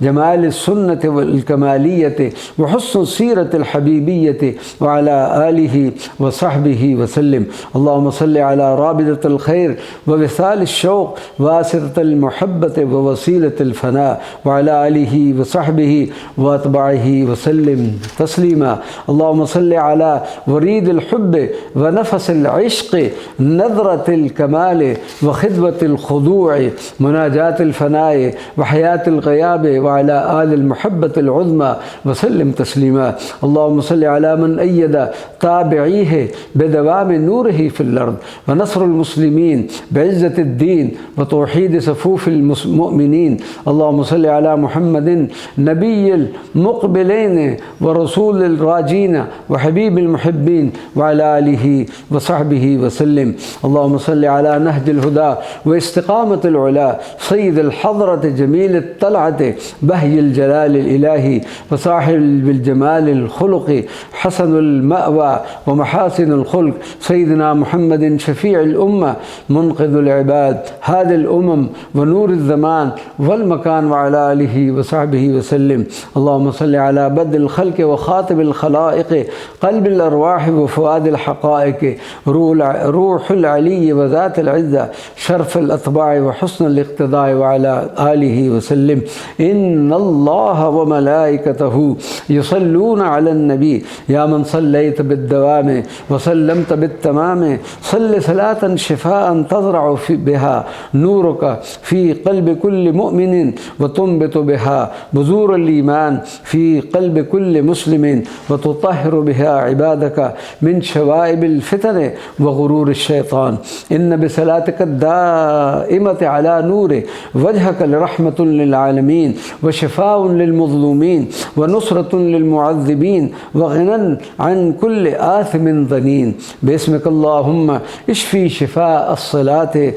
جمال السنة والكمالية، وحسن السيرة الحبيبية، وعلى آله وصحبه وسلم. اللهم صل على رابطة الخير ووصال الشوق واسطة المحبة ووسيلة الفناء، وعلى آله وصحبه وأتباعه وسلم تسليما. اللهم صل على وريد الحب ونفس العشق، نظرة الكمال وخدمة الخضوع، مناجاة الفناء وحياة الغياب، وعلى آل المحبة العظمى وسلم تسليما. اللهم صل على من أيد تابعيه بدوام نوره في الأرض، ونصر المسلمين بعزة الدين وتوحيد صفوف المؤمنين. اللهم صل على محمد نبي المقبلين ورسول الراجين وحبيب المحبين، وعلى آله وصحبه وسلم. اللهم صل على نهج الهدى واستقامة العلا، سيد الحضرة جميل الطلعة، بهي الجلال الإلهي، وصاحب بالجمال الخلق، حسن المأوى ومحاسن الخلق، سيدنا محمد شفيع الأمة، منقذ العباد، هادي الأمم ونور الزمان والمكان، وعلى آله وصحبه وسلم. اللهم صل على بدء الخلق وخاتم الخلائق، قلب الأرواح وفؤاد الحقائق، روح العلي وذات العزة، شرف الأطباع وحسن الاقتضاء، وعلى آله وسلم. إن الله وملائكته يصلون على النبي، يا من صليت بالدوام وسلمت بالتمام، صل صلاة شفاء تزرع بها نورك في قلب كل مؤمن، وتنبت بها بذور الإيمان في قلب كل مسلم، وتطهر بها عبادك من شوائب الفتن وغرور الشيطان. إن بصلاتك الدائمة على نور وجهك لرحمة للعالمين، وشفاء للمظلومين، ونصرة للمعذبين، وغنى عن كل آثم ظنين. باسمك اللهم اشفي شفاء الصلاة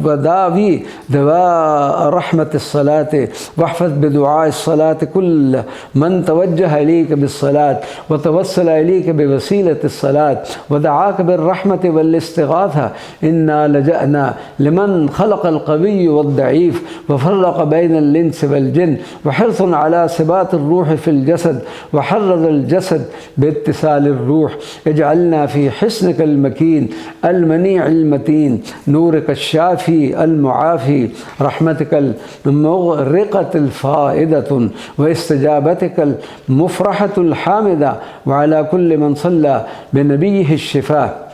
وداوي دواء رحمة الصلاة، واحفظ بدعاء الصلاة كل من توجه إليك بالصلاة وتوسل إليك بوسيلة الصلاة ودعاك بالرحمة والاستغاثة. إنا لجأنا لمن خلق القوي والضعيف، وفرق بين الإنس والجن، وحرص على ثبات الروح في الجسد، وحرز الجسد باتصال الروح. اجعلنا في حصنك المكين المنيع المتين، نورك الشافي المعافي، رحمتك المغرقة الفائدة، واستجابتك المفرحة الحامدة. وعلى كل من صلى بنبيه الشفاء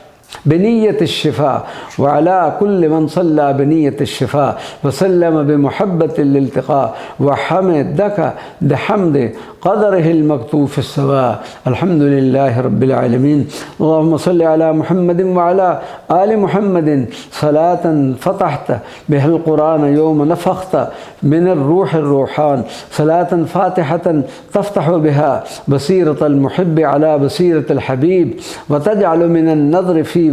بنية الشفاء، وعلى كل من صلى بنية الشفاء وسلم بمحبة الالتقاء، وحمدك بحمد قدره المكتوب في السماء. الحمد لله رب العالمين. اللهم صل على محمد وعلى آل محمد صلاة فتحت بها القرآن يوم نفخت من الروح الروحان، صلاة فاتحة تفتح بها بصيرة المحب على بصيرة الحبيب، وتجعل من النظر في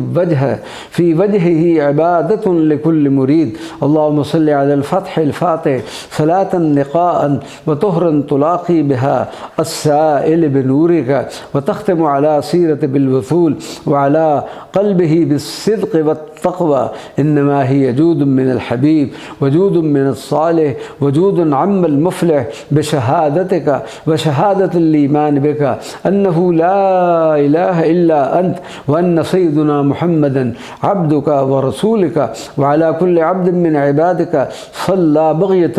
وجهه عبادة لكل مريد. اللهم صل على الفتح الفاتح صلاة نقاء وطهرا تلاقي بها السائل بنورك، وتختم على سيرة بالوصول، وعلى قلبه بالصدق والتقوى. إنما هي جود من الحبيب، وجود من الصالح، وجود عم المفلح بشهادتك وشهادة الإيمان بك أنه لا إله إلا أنت، وأن سيدنا محمدا عبدك ورسولك. وعلى كل عبد من عبادك صلى بغية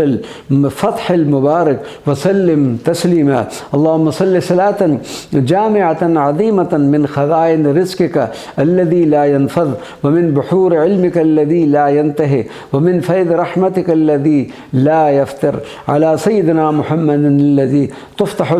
الفتح المبارك وسلم تسليما. اللهم صل صلاة جامعة عظيمة من خزائن رزقك الذي لا ينفذ، ومن بحور علمك الذي لا ينتهي، ومن فيض رحمتك الذي لا يفتر، على سيدنا محمد الذي تفتح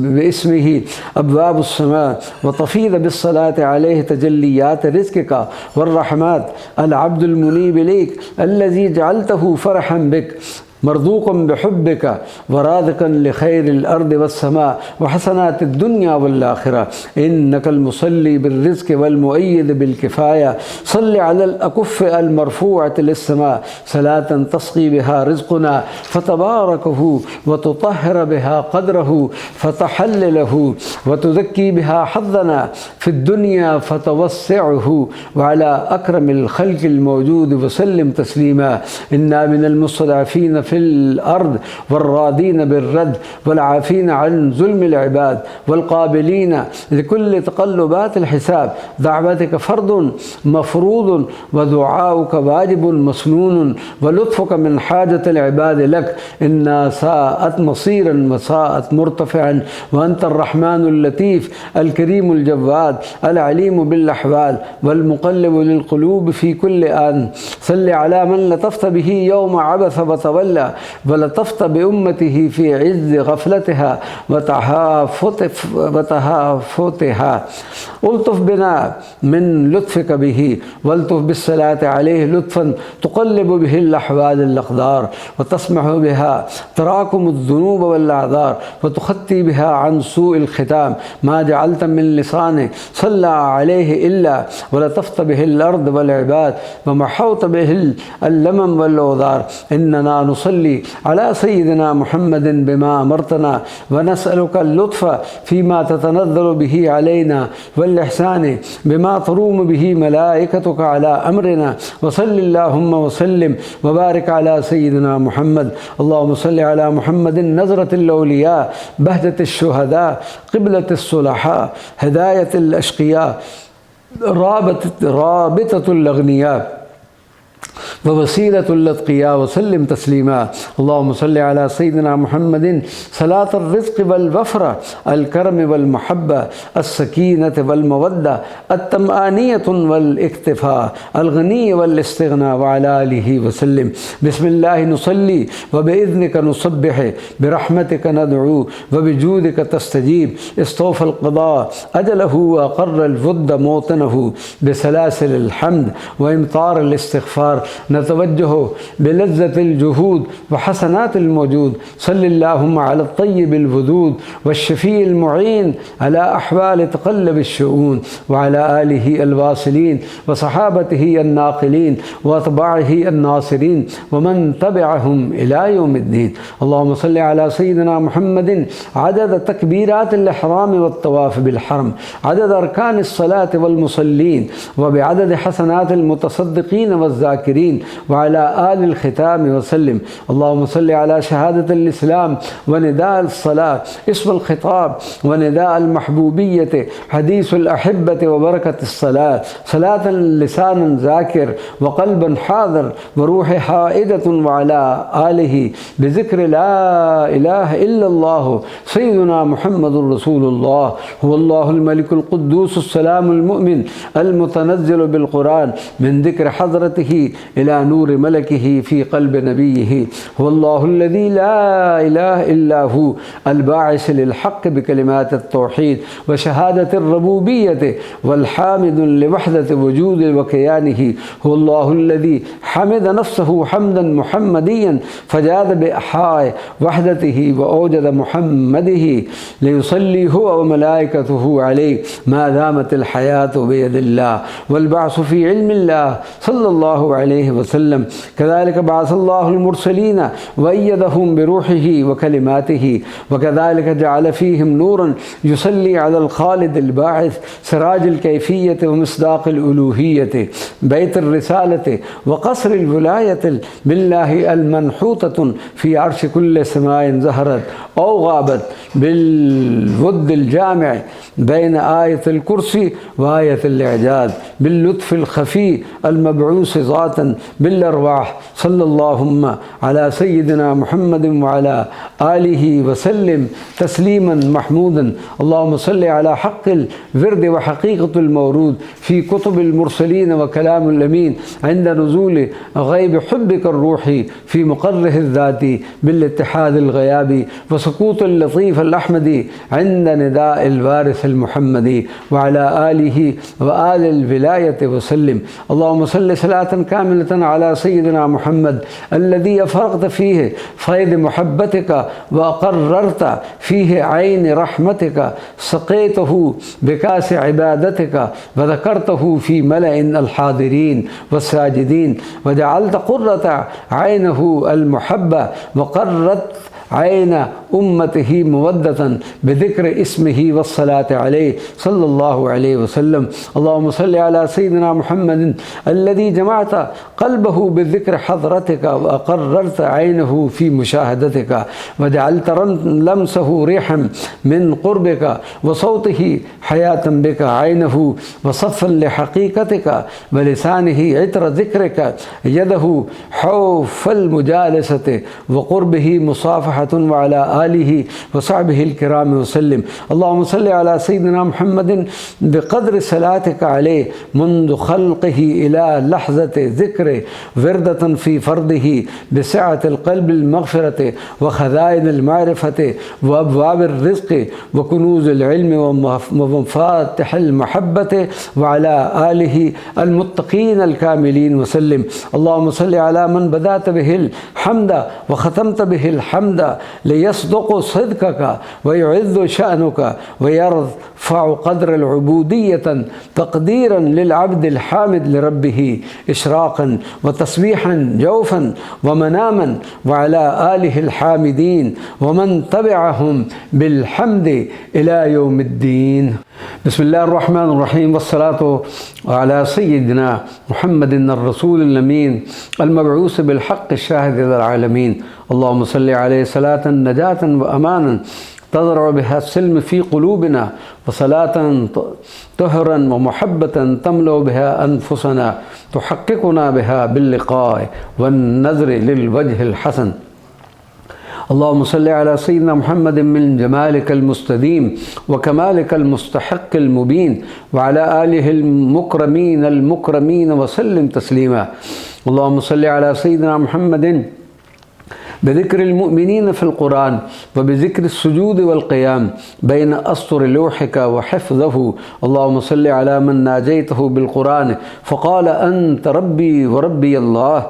باسمه أبواب السماء، وتفيض بالصلاة عليه تجليات رزقك والرحمات. العبد المنيب إليك الذي جعلته فرحا بك مرزوق بحبك ورازقا لخير الأرض والسماء وحسنات الدنيا والآخرة، إنك المصلي بالرزق والمؤيد بالكفاية. صل على الأكف المرفوعة للسماء صلاة تسقي بها رزقنا فتباركه، وتطهر بها قدره فتحلله، وتزكي بها حظنا في الدنيا فتوسعه، وعلى أكرم الخلق الموجود وسلم تسليما. إنا من المستضعفين في الأرض والراضين بالرد والعافين عن ظلم العباد والقابلين لكل تقلبات الحساب. دعوتك فرض مفروض ودعاؤك واجب مسنون، ولطفك من حاجة العباد لك. إنا ساءت مصيرا وساءت مرتفعا، وأنت الرحمن اللطيف الكريم الجواد العليم بالأحوال والمقلب للقلوب في كل آن. صل على من لطفت به يوم عبث وتولى، ولطفت بأمته في عز غفلتها وتهافتها. ألطف بنا من لطفك به، والطف بالصلاة عليه لطفا تقلب به الأحوال الأقدار، وتسمح بها تراكم الذنوب والأعذار، وتخطي بها عن سوء الختام. ما جعلت من لسانه صلى عليه إلا ولطفت به الأرض والعباد، ومحوت به اللمم والأوذار. إننا نصلي على سيدنا محمد بما أمرتنا، ونسألك اللطف فيما تتنزل به علينا، والإحسان بما تروم به ملائكتك على أمرنا. وصل اللهم وسلم وبارك على سيدنا محمد. اللهم صل على محمد نظرة الأولياء، بهجة الشهداء، قبلة الصلحاء، هداية الأشقياء، رابطة الأغنياء، ووسيلة الأتقياء، وسلم تسليما. اللهم صل على سيدنا محمد صلاة الرزق والوفرة، الكرم والمحبة، السكينة والمودة، الطمأنينة والاكتفاء، الغني والاستغناء، وعلى آله وسلم. بسم الله نصلي وبإذنك نصبح، برحمتك ندعو وبجودك تستجيب. استوفى القضاء أجله وأقر الود موطنه، بسلاسل الحمد وإمطار الاستغفار نتوجه بلذة الجهود وحسنات الموجود. صل اللهم على الطيب الودود والشفيع المعين على أحوال تقلب الشؤون، وعلى آله الواصلين وصحابته الناقلين وأتباعه الناصرين ومن تبعهم إلى يوم الدين. اللهم صل على سيدنا محمد عدد تكبيرات الإحرام والطواف بالحرم، عدد أركان الصلاة والمصلين، وبعدد حسنات المتصدقين والذاكرين، وعلى آل الختام وسلم. اللهم صل على شهادة الإسلام ونداء الصلاة، اسم الخطاب ونداء المحبوبية، حديث الأحبة وبركة الصلاة، صلاة لسان ذاكر وقلب حاضر وروح حائدة، وعلى آله بذكر لا إله إلا الله سيدنا محمد رسول الله. هو الله الملك القدوس السلام المؤمن المتنزل بالقرآن، من ذكر حضرته إلى نور ملكه في قلب نبيه. هو الله الذي لا إله إلا هو، الباعث للحق بكلمات التوحيد وشهادة الربوبية، والحامد لوحدة وجود وكيانه. هو الله الذي حمد نفسه حمدا محمديا، فجاد بإحياء وحدته وأوجد محمده، ليصلي هو وملائكته عليه ما دامت الحياة بيد الله والبعث في علم الله صلى الله عليه وسلم. كذلك بعث الله المرسلين وأيدهم بروحه وكلماته، وكذلك جعل فيهم نورا يصلي على الخالد الباعث، سراج الكيفية ومصداق الألوهية، بيت الرسالة وقصر الولاية بالله، المنحوتة في عرش كل سماء زهرت أو غابت، بالود الجامع بين آية الكرسي وآية الإعجاز، باللطف الخفي المبعوث ذاتا بالأرواح. صلى اللهم على سيدنا محمد وعلى آله وسلم تسليما محمودا. اللهم صل على حق الورد وحقيقة المورود في كتب المرسلين وكلام الأمين، عند نزول غيب حبك الروحي في مقره الذاتي، بالاتحاد الغيابي وسكوت اللطيف الأحمدي عند نداء الوارث المحمدي، وعلى آله وآل الولاية وسلم. اللهم صل صلاة كاملة على سيدنا محمد الذي أفرغت فيه فيض محبتك وأقررت فيه عين رحمتك، سقيته بكاس عبادتك وذكرته في ملأ الحاضرين والساجدين، وجعلت قرة عينه المحبة وقرت عين أمته مودة بذكر اسمه والصلاة عليه صلى الله عليه وسلم. اللهم صل على سيدنا محمد الذي جمعت قلبه بذكر حضرتك وأقررت عينه في مشاهدتك، وجعلت لمسه ريحا من قربك وصوته حياة بك، عينه وصفا لحقيقتك ولسانه عطر ذكرك، يده حوف المجالسة وقربه مصافحة، وعلى آله وصحبه الكرام وسلم. اللهم صل على سيدنا محمد بقدر صلاتك عليه منذ خلقه إلى لحظة ذكره، وردة في فرضه بسعة القلب المغفرة وخزائن المعرفة وأبواب الرزق وكنوز العلم ومفاتح المحبة، وعلى آله المتقين الكاملين وسلم. اللهم صل على من بدأت به الحمد وختمت به الحمد ليصدق صدقك ويعز شأنك ويرفع قدر العبودية تقديرا للعبد الحامد لربه، إشراقا وتسبيحا جوفا ومناما، وعلى آله الحامدين ومن تبعهم بالحمد إلى يوم الدين. بسم الله الرحمن الرحيم، والصلاة على سيدنا محمد الرسول الأمين المبعوث بالحق الشاهد للعالمين. اللهم صل عليه صلاة نجاة وأمانا تزرع بها السلم في قلوبنا، وصلاة طهرا ومحبة تملأ بها أنفسنا، تحققنا بها باللقاء والنذر للوجه الحسن. اللهم صل على سيدنا محمد من جمالك المستديم وكمالك المستحق المبين، وعلى آله المكرمين وسلم تسليما. اللهم صل على سيدنا محمد بذكر المؤمنين في القرآن وبذكر السجود والقيام بين أسطر لوحك وحفظه. اللهم صل على من ناجيته بالقرآن فقال أنت ربي وربي الله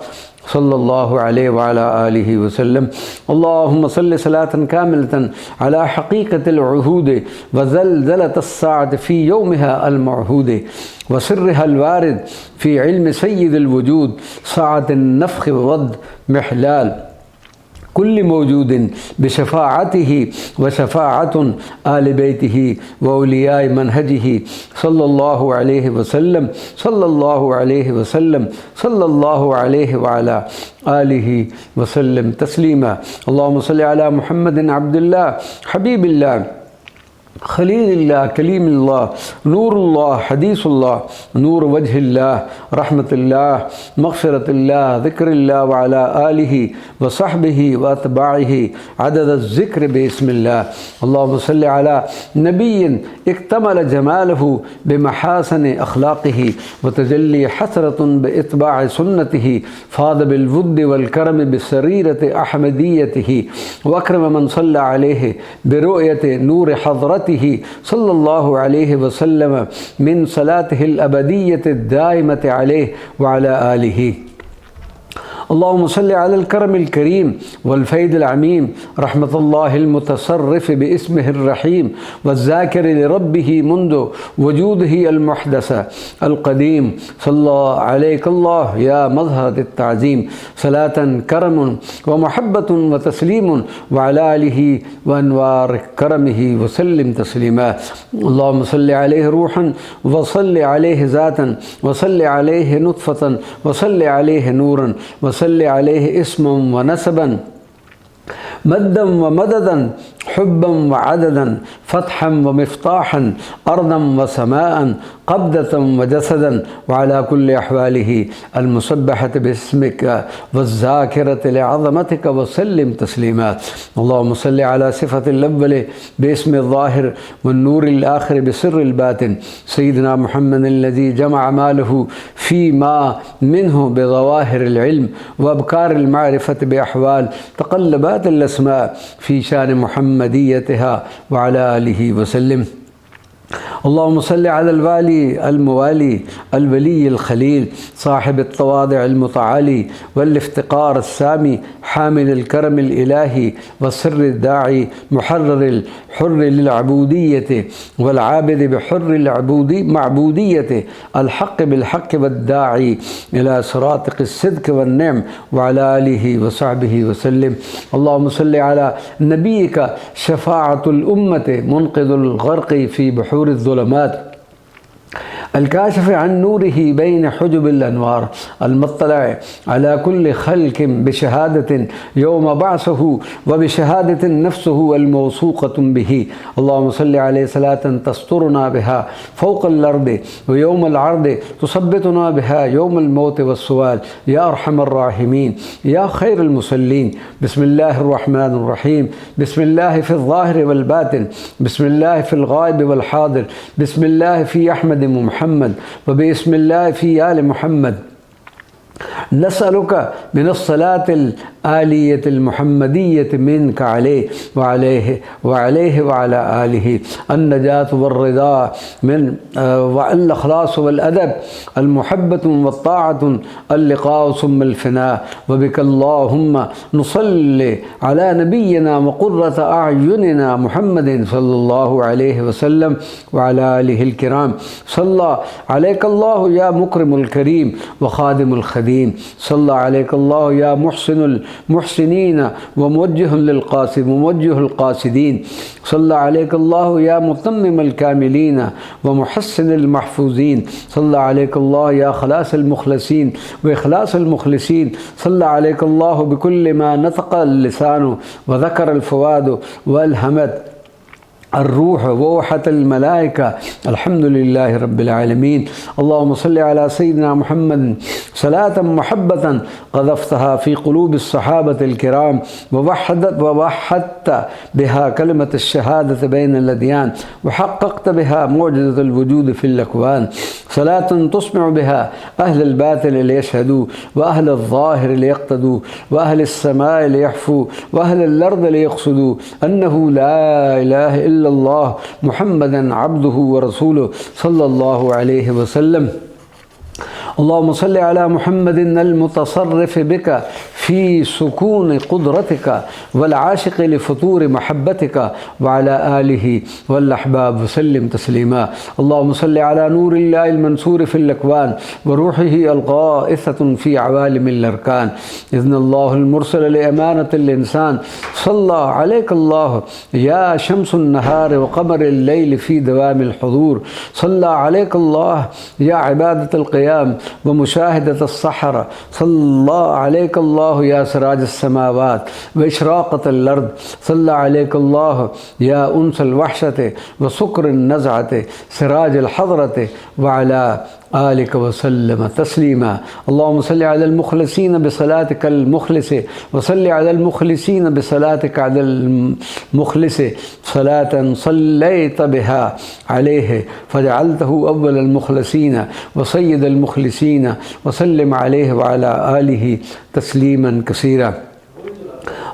صلى الله عليه وعلى آله وسلم. اللهم صل صلاة كاملة على حقيقة العهود وزلزلة الساعة في يومها المعهود، وسرها الوارد في علم سيد الوجود، ساعة النفخ وض محلال كل موجود بشفاعته وشفاعة آل بيته وأولياء منهجه صلى الله عليه وسلم صلى الله عليه وسلم صلى الله عليه وعلى آله وسلم تسليما. اللهم صل على محمد عبد الله حبيب الله خليل الله كليم الله نور الله حديث الله نور وجه الله رحمة الله مغفرة الله ذكر الله، وعلى آله وصحبه وأتباعه عدد الذكر باسم الله. اللهم صل على نبي اكتمل جماله بمحاسن أخلاقه وتجلي حسرة بإتباع سنته، فاض بالود والكرم بسريرة أحمديته، وأكرم من صلى عليه برؤية نور حضرته صلى الله عليه وسلم من صلاته الأبدية الدائمة عليه وعلى آله. اللهم صل على الكرم الكريم والفيض العميم، رحمة الله المتصرف باسمه الرحيم، والذاكر لربه منذ وجوده المحدث القديم. صلى عليك الله يا مظهر التعظيم، صلاة كرم ومحبة وتسليم، وعلى آله وأنوار كرمه وسلم تسليما. اللهم صل عليه روحا وصل عليه ذاتا وصل عليه نطفة وصل عليه نورا وصل عليه اسما ونسبا، مدا ومددا، حبا وعددا، فتحا ومفتاحا، أرضا وسماء، قبضة وجسدا، وعلى كل أحواله المسبحة باسمك والذاكرة لعظمتك وسلم تسليما. اللهم صل على صفة الأول باسم الظاهر والنور الآخر بسر الباطن، سيدنا محمد الذي جمع ماله فيما منه بظواهر العلم وأبكار المعرفة بأحوال تقلبات الأسماء في شان محمديتها، وعلى آله وسلم. اللهم صل على الوالي الموالي الولي الخليل صاحب التواضع المتعالي والافتقار السامي حامل الكرم الإلهي والسر الداعي محرر الحر للعبودية والعابد بحر معبوديته الحق بالحق والداعي إلى صراطك الصدق والنعم وعلى آله وصحبه وسلم. اللهم صل على نبيك شفاعة الأمة منقذ الغرق في بحور الظلمات الكاشف عن نوره بين حجب الأنوار المطلع على كل خلق بشهادة يوم بعثه وبشهادة نفسه الموثوقة به. اللهم صل عليه صلاة تسترنا بها فوق الأرض ويوم العرض تصبتنا بها يوم الموت والسؤال يا أرحم الراحمين يا خير المصلين. بسم الله الرحمن الرحيم. بسم الله في الظاهر والباطن. بسم الله في الغائب والحاضر. بسم الله في أحمد ومحمد وبسم الله في آل محمد. نسألك من الصلاة الآلية المحمدية منك عليه وعلى آله النجاة والرضا من والإخلاص والأدب المحبة والطاعة اللقاء ثم الفناء. وبك اللهم نصلي على نبينا وقرة أعيننا محمد صلى الله عليه وسلم وعلى آله الكرام. صلى عليك الله يا مكرم الكريم وخادم الخديم. صلى عليك الله يا محسن المحسنين وموجه القاصدين. صلى عليك الله يا متمم الكاملين ومحسن المحفوظين. صلى عليك الله يا خلاص المخلصين وإخلاص المخلصين. صلى عليك الله بكل ما نطق اللسان وذكر الفؤاد والهمت الروح ووحت الملائكة. الحمد لله رب العالمين. اللهم صل على سيدنا محمد صلاة محبة قذفتها في قلوب الصحابة الكرام ووحدت بها كلمة الشهادة بين الأديان وحققت بها معجزة الوجود في الأكوان. صلاة تسمع بها أهل الباطل ليشهدوا وأهل الظاهر ليقتدوا وأهل السماء ليحفوا وأهل الأرض ليقصدوا أنه لا إله إلا الله محمدا عبده ورسوله صلى الله عليه وسلم. اللهم صل على محمد المتصرف بك في سكون قدرتك والعاشق لفطور محبتك وعلى آله والأحباب وسلم تسليما. اللهم صل على نور الله المنصور في الأكوان وروحه الغائثة في عوالم الأركان إذن الله المرسل لأمانة الإنسان. صلى عليك الله يا شمس النهار وقمر الليل في دوام الحضور. صلى عليك الله يا عبادة القيام ومشاهدة الصحراء. صلى عليك الله يا سراج السماوات وإشراقة الأرض. صلى عليك الله يا أنس الوحشة وسكر النزعة سراج الحضرة وعلى آلك وسلم تسليما. اللهم صل على المخلصين بصلاتك المخلص وصل على المخلصين بصلاتك على المخلص صلاة صليت بها عليه فجعلته أول المخلصين وسيد المخلصين وسلم عليه وعلى آله تسليما كثيرا.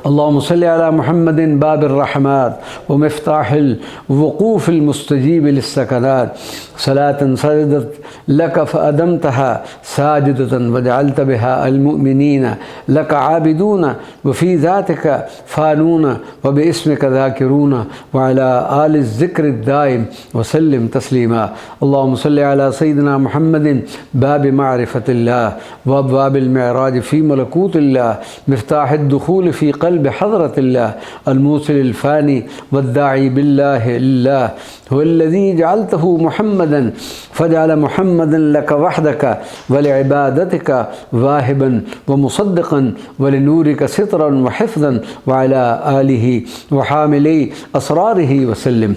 اللهم صل على محمد باب الرحمات ومفتاح الوقوف المستجيب للسكنات. صلاة سجدت لك فأدمتها ساجدة وجعلت بها المؤمنين لك عابدون وفي ذاتك فانون وباسمك ذاكرون وعلى آل الذكر الدائم وسلم تسليما. اللهم صل على سيدنا محمد باب معرفة الله وأبواب المعراج في ملكوت الله مفتاح الدخول في قلب حضرة الله الموصل الفاني والداعي بالله لله هو الذي جعلته محمدا فجعل محمدا لك وحدك ولعبادتك واهبا ومصدقا ولنورك سترا وحفظا وعلى آله وحاملي أسراره وسلم.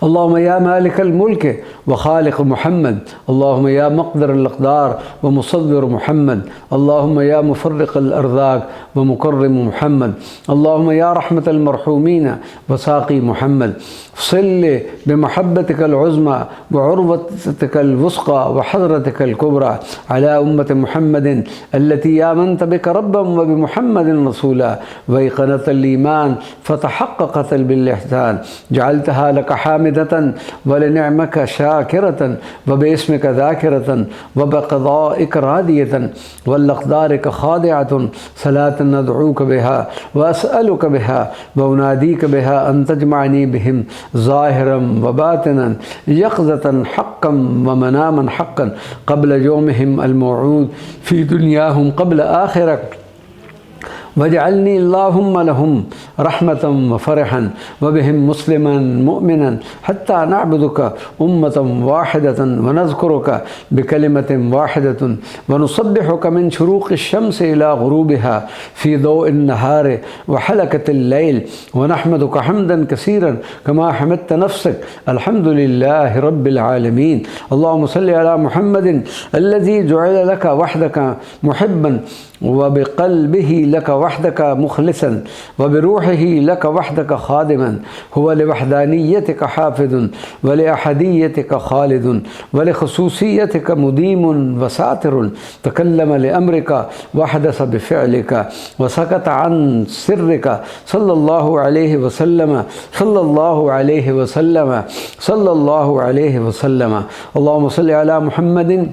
اللهم يا مالك الملك وخالق محمد. اللهم يا مقدر الأقدار ومصدر محمد. اللهم يا مفرق الأرزاق ومكرم محمد. اللهم يا رحمة المرحومين وساقي محمد. صل بمحبتك العظمى وعروتك الوثقى وحضرتك الكبرى على أمة محمد التي آمنت بك ربا وبمحمد رسولا وأيقنت الإيمان فتحققت بالإحسان جعلتها لك حامل حامدة ولنعمك شاكرة وباسمك ذاكرة وبقضائك راضية ولأقدارك خاضعة صلاة ندعوك بها وأسألك بها وأناديك بها أن تجمعني بهم ظاهرا وباطنا يقظة حقا ومناما حقا قبل يومهم الموعود في دنياهم قبل آخرة واجعلني اللهم لهم رحمة وفرحا وبهم مسلما مؤمنا حتى نعبدك أمة واحدة ونذكرك بكلمة واحدة ونصبحك من شروق الشمس إلى غروبها في ضوء النهار وحلقة الليل ونحمدك حمدا كثيرا كما حمدت نفسك الحمد لله رب العالمين. اللهم صل على محمد الذي جعل لك وحدك محبا وبقلبه لك وحدك مخلصا وبروحه لك وحدك خادما هو لوحدانيتك حافظ ولأحديتك خالد ولخصوصيتك مديم وساتر تكلم لأمرك وحدث بفعلك وسكت عن سرك صلى الله عليه وسلم صلى الله عليه وسلم صلى الله عليه وسلم. اللهم صل على محمد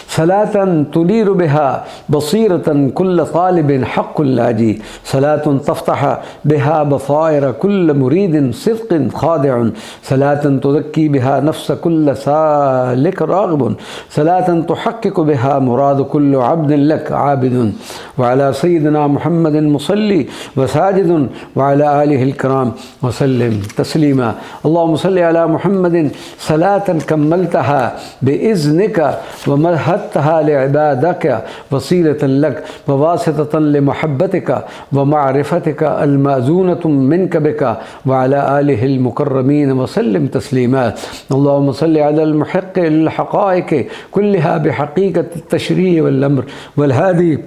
صلاة تنير بها بصيرة كل طالب حق لاجي صلاة تفتح بها بصائر كل مريد صدق خاضع صلاة تزكي بها نفس كل سالك راغب صلاة تحقق بها مراد كل عبد لك عابد وعلى سيدنا محمد مصلي وساجد وعلى آله الكرام وسلم تسليما. اللهم صل على محمد صلاة كملتها بإذنك ومهدتها لعبادك وسيلة لك وواسطة لمحبتك ومعرفتك المأذونة منك بك وعلى آله المكرمين وسلم تسليمات. اللهم صل على المحق للحقائق كلها بحقيقة التشريع والأمر والهادي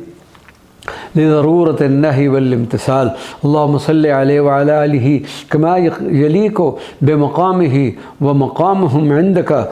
لضرورة النهي والامتثال. اللهم صل عليه وعلى آله كما يليق بمقامه ومقامهم عندك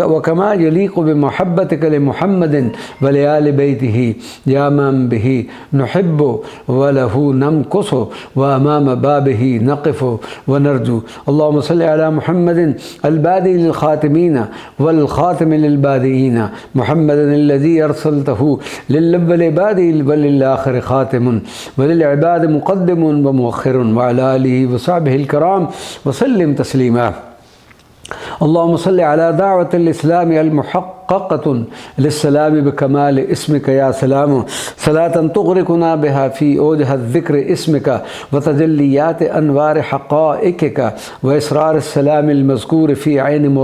وكما يليق بمحبتك لمحمد ولآل بيته يا من به نحب وله نمكث وأمام بابه نقف ونرجو. اللهم صل على محمد البادئ للخاتمين والخاتم للبادئين محمد الذي أرسلته للأول بادئ وللآخر خاتم وللعباد مقدم ومؤخر وعلى آله وصحبه الكرام وسلم تسليما. اللهم صل على دعوة الإسلام المحققة للسلام بكمال اسمك يا سلام صلاة تغرقنا بها في أوجه الذكر اسمك وتجليات أنوار حقائقك وإسرار السلام المذكور في عين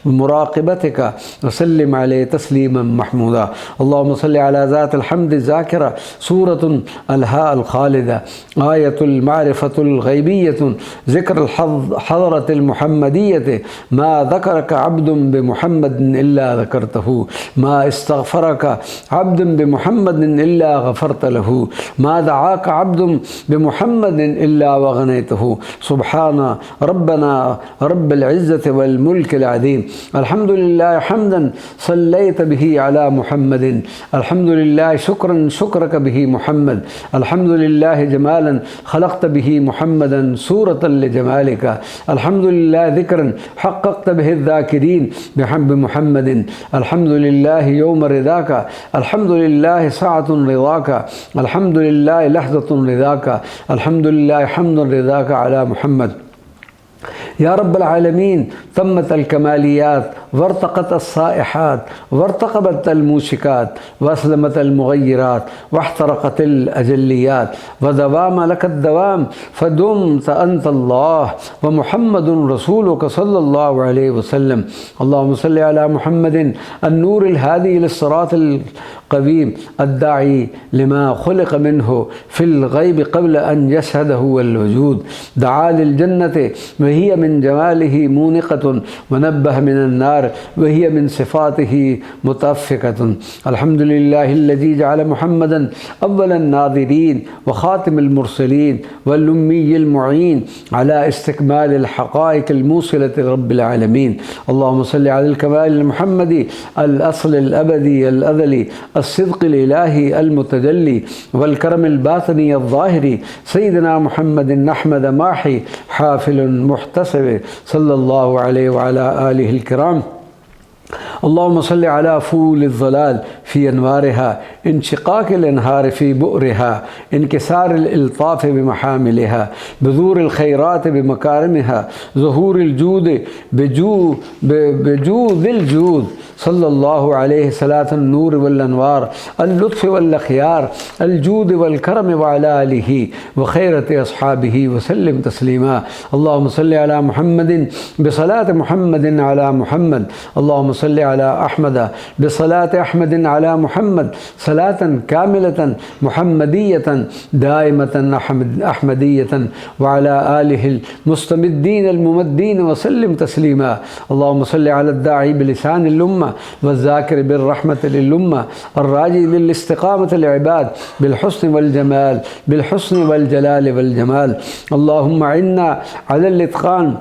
مراقبتك وسلم عليه تسليما محمودا. اللهم صل على ذات الحمد الذاكرة سورة الهاء الخالدة آية المعرفة الغيبية ذكر الحضرة المحمدية ما ذكرك عبد بمحمد إلا ذكرته ما استغفرك عبد بمحمد إلا غفرت له ما دعاك عبد بمحمد إلا وغنيته. سبحان ربنا رب العزة والملك العظيم. الحمد لله حمدا صليت به على محمد الحمد لله شكرك به محمد الحمد لله جمالا خلقت به محمدا صورة لجمالك الحمد لله ذكرا حققت به الذاكرين بحب محمد الحمد لله يوم رضاك الحمد لله ساعة رضاك الحمد لله لحظة رضاك الحمد لله حمد رضاك على محمد. يا رب العالمين تمت الكماليات وارتقت الصائحات وارتقبت الموشكات وأسلمت المغيرات واحترقت الأجليات ودوام لك الدوام فدمت أنت الله ومحمد رسولك صلى الله عليه وسلم. اللهم صل على محمد النور الهادي للصراط القويم الداعي لما خلق منه في الغيب قبل أن يشهده الوجود دعا للجنة وهي من من جماله مونقة ونبه من النار وهي من صفاته متفقة. الحمد لله الذي جعل محمدا أول الناظرين وخاتم المرسلين والأمي المعين على استكمال الحقائق الموصلة لرب العالمين. اللهم صل على الكمال المحمدي الأصل الأبدي الأذلي الصدق الإلهي المتجلي والكرم الباطني الظاهري سيدنا محمد أحمد ماحي حافل محتسب صلى الله عليه وعلى آله الكرام. اللهم صل على فول الظلال في أنوارها، انشقاق الأنهار في بؤرها، انكسار الإلطاف بمحاملها، بذور الخيرات بمكارمها، ظهور الجود بجود الجود صلى الله عليه صلاة النور والأنوار اللطف والأخيار الجود والكرم وعلى آله وخيرة أصحابه وسلم تسليما. اللهم صل على محمد بصلاة محمد على محمد. اللهم صل على أحمد بصلاة أحمد على محمد صلاة كاملة محمدية دائمة أحمدية وعلى آله المستمدين الممدين وسلم تسليما. اللهم صل على الداعي بلسان الأمة والذاكر بالرحمة للأمة الراجي للاستقامة العباد بالحسن والجمال بالحسن والجلال والجمال. اللهم عنا على الإتقان،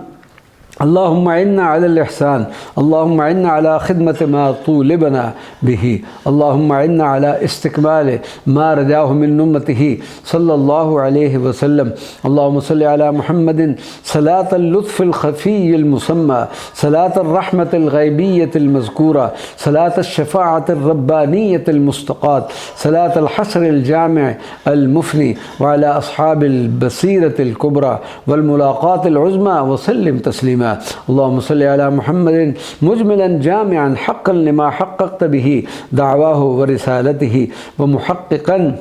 اللهم عنا على الإحسان، اللهم عنا على خدمة ما طولبنا به، اللهم عنا على استكمال ما رجاه من أمته صلى الله عليه وسلم. اللهم صل على محمد صلاة اللطف الخفي المسمى، صلاة الرحمة الغيبية المذكورة، صلاة الشفاعة الربانية المستقاة، صلاة الحشر الجامع المفني وعلى أصحاب البصيرة الكبرى والملاقات العظمى وسلم تسليما. اللهم صل على محمد مجملا جامعا حقا لما حققت به دعواه ورسالته ومحققا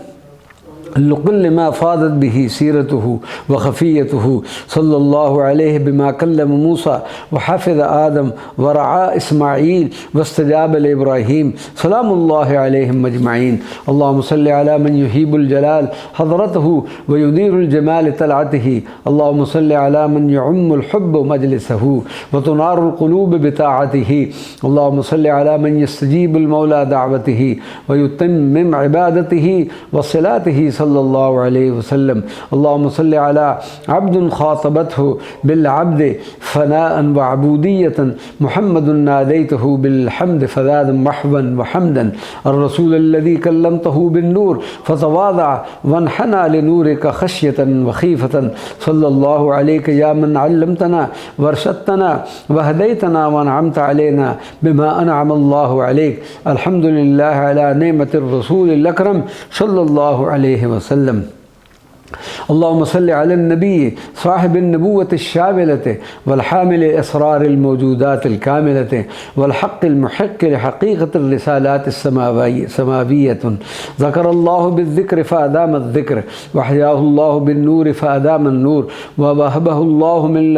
لكل ما فاضت به سيرته وخفيته صلى الله عليه بما كلم موسى وحفظ آدم ورعى إسماعيل واستجاب لإبراهيم سلام الله عليهم أجمعين. اللهم صل على من يهيب الجلال حضرته وينير الجمال طلعته. اللهم صل على من يعم الحب مجلسه وتنار القلوب بطاعته. اللهم صل على من يستجيب المولى دعوته ويتمم عبادته وصلاته صلى الله عليه وسلم. اللهم صل على عبد خاطبته بالعبد فناء وعبودية محمد ناديته بالحمد فزاد محوا وحمدا. الرسول الذي كلمته بالنور فتواضع وانحنى لنورك خشية وخيفة صلى الله عليك يا من علمتنا وارشدتنا وهديتنا وانعمت علينا بما أنعم الله عليك. الحمد لله على نعمة الرسول الأكرم صلى الله عليه وسلم. اللهم صل على النبي صاحب النبوة الشاملة والحامل أسرار الموجودات الكاملة والحق المحق لحقيقة الرسالات السماوية. ذكر الله بالذكر فأدام الذكر وحياه الله بالنور فأدام النور ووهبه الله من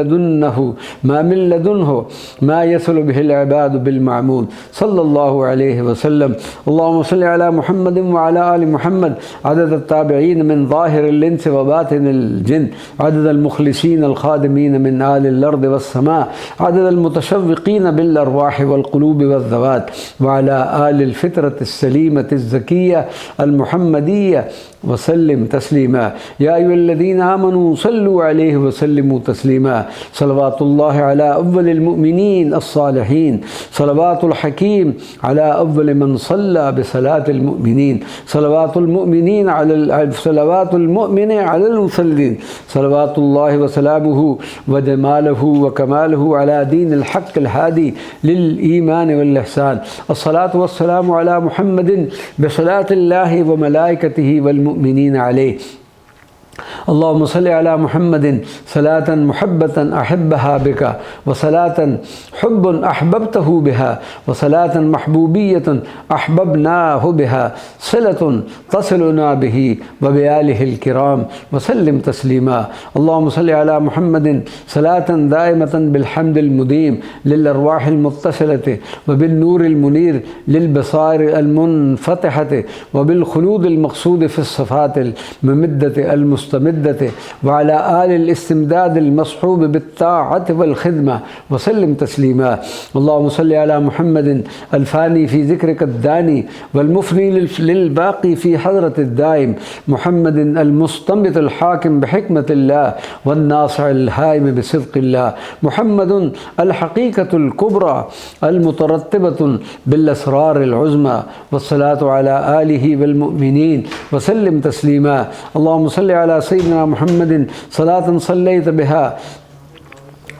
لدنه ما يصل به العباد بالمعمول صلى الله عليه وسلم. اللهم صل على محمد وعلى آل محمد عدد التابعين من ظاهر الإنس وباطن الجن، عدد المخلصين الخادمين من آل الأرض والسماء، عدد المتشوقين بالأرواح والقلوب والذوات، وعلى آل الفطرة السليمة الزكية المحمدية وسلم تسليما. يا أيها الذين آمنوا صلوا عليه وسلموا تسليما. صلوات الله على أفضل المؤمنين الصالحين، صلوات الحكيم على أفضل من صلى بصلاة المؤمنين، صلوات المؤمن على المصلين، صلوات الله وسلامه وجماله وكماله على دين الحق الهادي للإيمان والإحسان. الصلاة والسلام على محمد بصلاة الله وملائكته والمؤمنين عليه. اللهم صل على محمد صلاة محبة أحبها بك، وصلاة حب أحببته بها، وصلاة محبوبية أحببناه بها، صلة تصلنا به وبآله الكرام وسلم تسليما. اللهم صل على محمد صلاة دائمة بالحمد المديم للأرواح المتصلة وبالنور المنير للبصائر المنفتحة وبالخلود المقصود في الصفات الممدة المستمدة وعلى آل الاستمداد المصحوب بالطاعة والخدمة وسلم تسليما. اللهم صل على محمد الفاني في ذكرك الداني والمفني للباقي في حضرة الدائم، محمد المستنبط الحاكم بحكمة الله والناصع الهائم بصدق الله، محمد الحقيقة الكبرى المترتبة بالأسرار العظمى، والصلاة على آله والمؤمنين وسلم تسليما. اللهم صل على سيدنا محمد صلاة صليت بها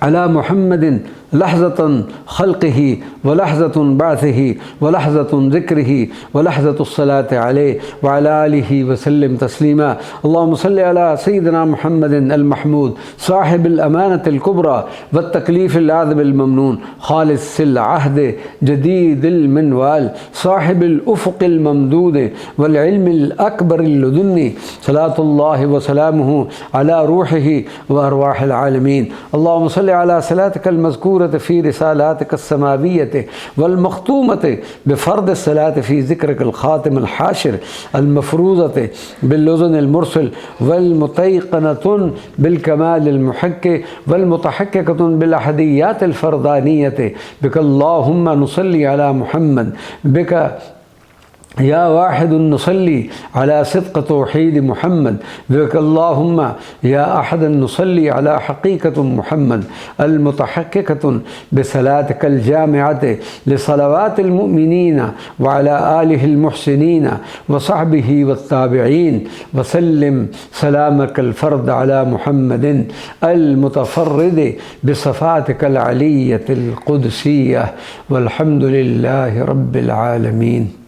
على محمد لحظة خلقه ولحظة بعثه ولحظة ذكره ولحظة الصلاة عليه وعلى آله وسلم تسليما. اللهم صل على سيدنا محمد المحمود صاحب الأمانة الكبرى والتكليف العظيم الممنون، خالص العهد جديد المنوال، صاحب الأفق الممدود والعلم الأكبر اللدني، صلاة الله وسلامه على روحه وأرواح العالمين. اللهم صل على صلاتك المذكورة في رسالاتك السماوية والمختومة بفرض الصلاة في ذكرك الخاتم الحاشر المفروضة باللزن المرسل والمتيقنة بالكمال المحك والمتحققة بالأحديات الفردانية. بك اللهم نصلي على محمد، بك يا واحد نصلي على صدق توحيد محمد، بك اللهم يا أحد نصلي على حقيقة محمد المتحققة بصلاتك الجامعة لصلوات المؤمنين وعلى آله المحسنين وصحبه والتابعين، وسلم سلامك الفرد على محمد المتفرد بصفاتك العلية القدسية، والحمد لله رب العالمين.